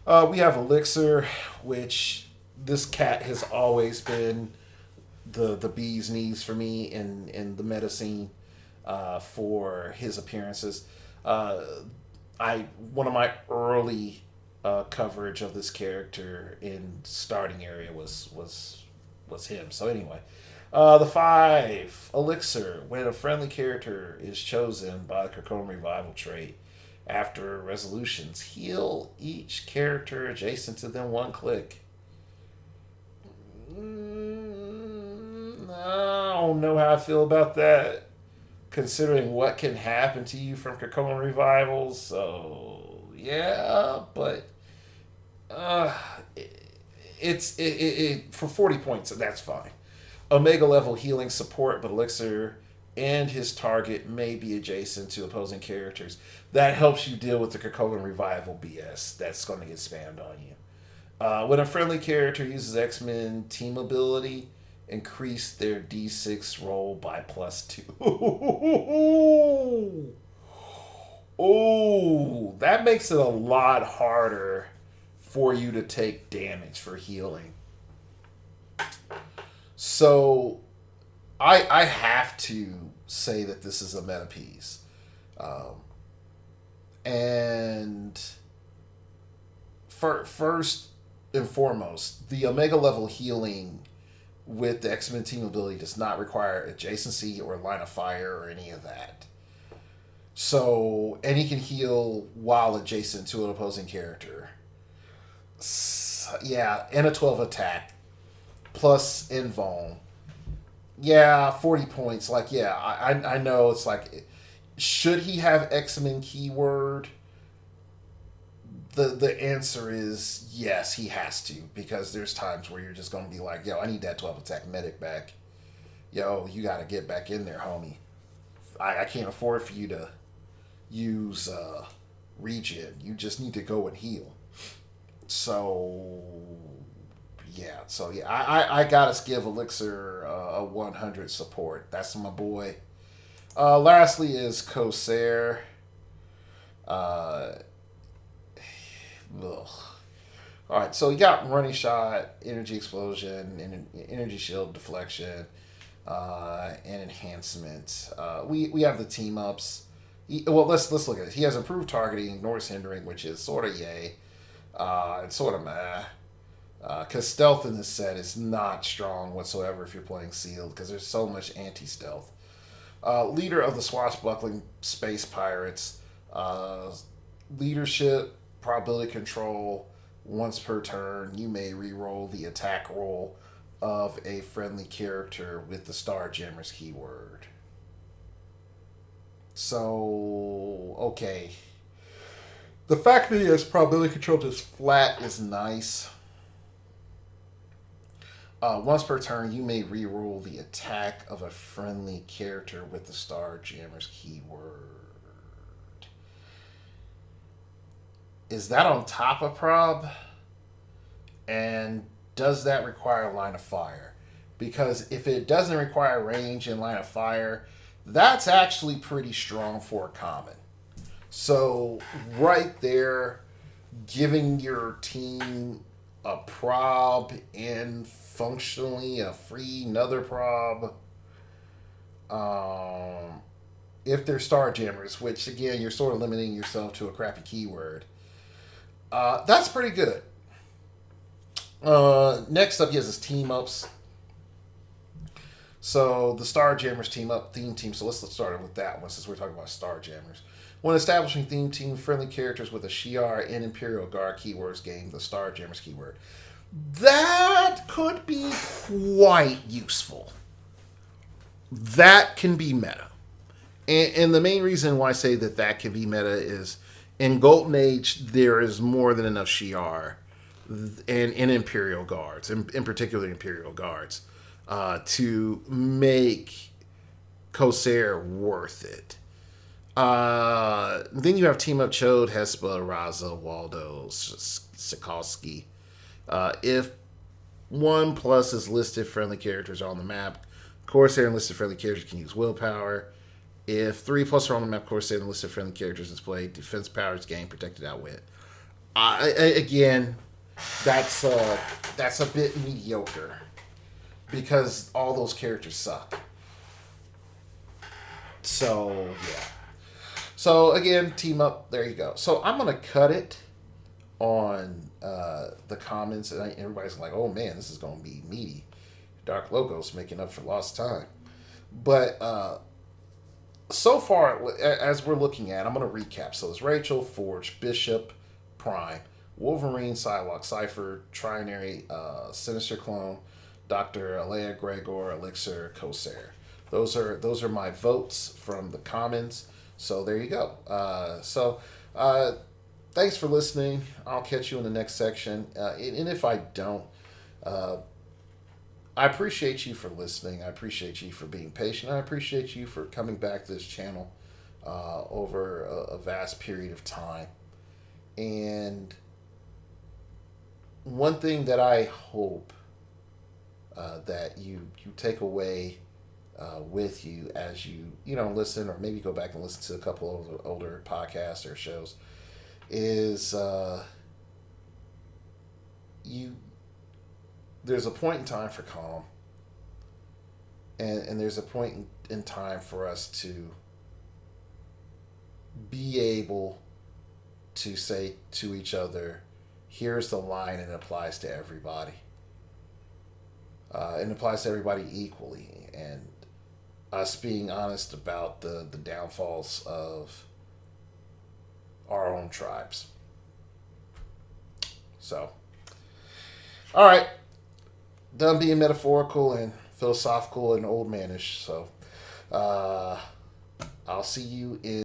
We have Elixir, which this cat has always been the bee's knees for me in the meta scene for his appearances. One of my early coverage of this character in starting area was him. So anyway, the 5 Elixir, when a friendly character is chosen by the Krakoan Revival trait after resolutions, heal each character adjacent to them 1 click. I don't know how I feel about that, considering what can happen to you from Krakoan Revivals. So yeah, but it's for 40 points, so that's fine. Omega level healing support, but Elixir and his target may be adjacent to opposing characters. That helps you deal with the Krakoan Revival BS that's going to get spammed on you. When a friendly character uses X-Men team ability, increase their D6 roll by +2. Oh, that makes it a lot harder for you to take damage for healing. So, I have to say that this is a meta piece. And first and foremost, the Omega level healing with the X-Men team ability does not require adjacency or line of fire or any of that. So, and he can heal while adjacent to an opposing character. Yeah, and a 12 attack. Plus invuln. Yeah, 40 points. Like, yeah, I know it's like, should he have X-Men keyword? the answer is yes, he has to, because there's times where you're just going to be like, yo, I need that 12 attack medic back. Yo, you got to get back in there, homie. I can't afford for you to use regen. You just need to go and heal. So I gotta give Elixir a 100 support. That's my boy. Lastly is Corsair. Uh, ugh. All right, so you got running shot, energy explosion, and energy shield deflection, and enhancement. We have the team ups. Well, let's look at it. He has improved targeting, ignores hindering, which is sort of yay. It's sort of meh. Because stealth in this set is not strong whatsoever if you're playing sealed, because there's so much anti-stealth. Leader of the swashbuckling space pirates. Leadership, probability control. Once per turn, you may re-roll the attack roll of a friendly character with the Starjammers keyword. So, okay. The fact that he has probability control just flat is nice. Once per turn, you may reroll the attack of a friendly character with the Starjammers keyword. Is that on top of prob? And does that require line of fire? Because if it doesn't require range and line of fire, that's actually pretty strong for a common. So right there, giving your team a prob and functionally a free another prob. If they're Starjammers, which again you're sort of limiting yourself to a crappy keyword. That's pretty good. Next up, he has his team ups. So the Starjammers team up, theme team. So let's start with that one since we're talking about Starjammers. When establishing theme team, friendly characters with a Shi'ar and Imperial Guard keywords gain the Starjammers keyword. That could be quite useful. That can be meta. And the main reason why I say that can be meta is in Golden Age, there is more than enough Shi'ar and Imperial Guards, in particular Imperial Guards, to make Corsair worth it. Then you have Team Up Chode, Hespa, Raza, Waldo, Sikorski. If 1+ is listed friendly characters are on the map, Corsair and listed friendly characters can use willpower. If 3+ are on the map, Corsair and listed friendly characters display defense powers gain protected outwit. Again, that's a bit mediocre because all those characters suck. So yeah. So again, team up. There you go. So I'm gonna cut it on the comments, and everybody's like, "Oh man, this is gonna be meaty." Dark Logos making up for lost time, but so far as we're looking at, I'm gonna recap. So it's Rachel, Forge, Bishop, Prime, Wolverine, Psylocke, Cipher, Trinary, Sinister Clone, Dr. Alea, Gregor, Elixir, Corsair. Those are my votes from the comments. So there you go. Thanks for listening. I'll catch you in the next section. And if I don't, I appreciate you for listening. I appreciate you for being patient. I appreciate you for coming back to this channel over a vast period of time. And one thing that I hope that you take away with you as you listen, or maybe go back and listen to a couple of older podcasts or shows, is there's a point in time for calm, and there's a point in time for us to be able to say to each other, here's the line, and it applies to everybody. It applies to everybody equally, and us being honest about the downfalls of our own tribes. So, all right, done being metaphorical and philosophical and old manish. So, I'll see you in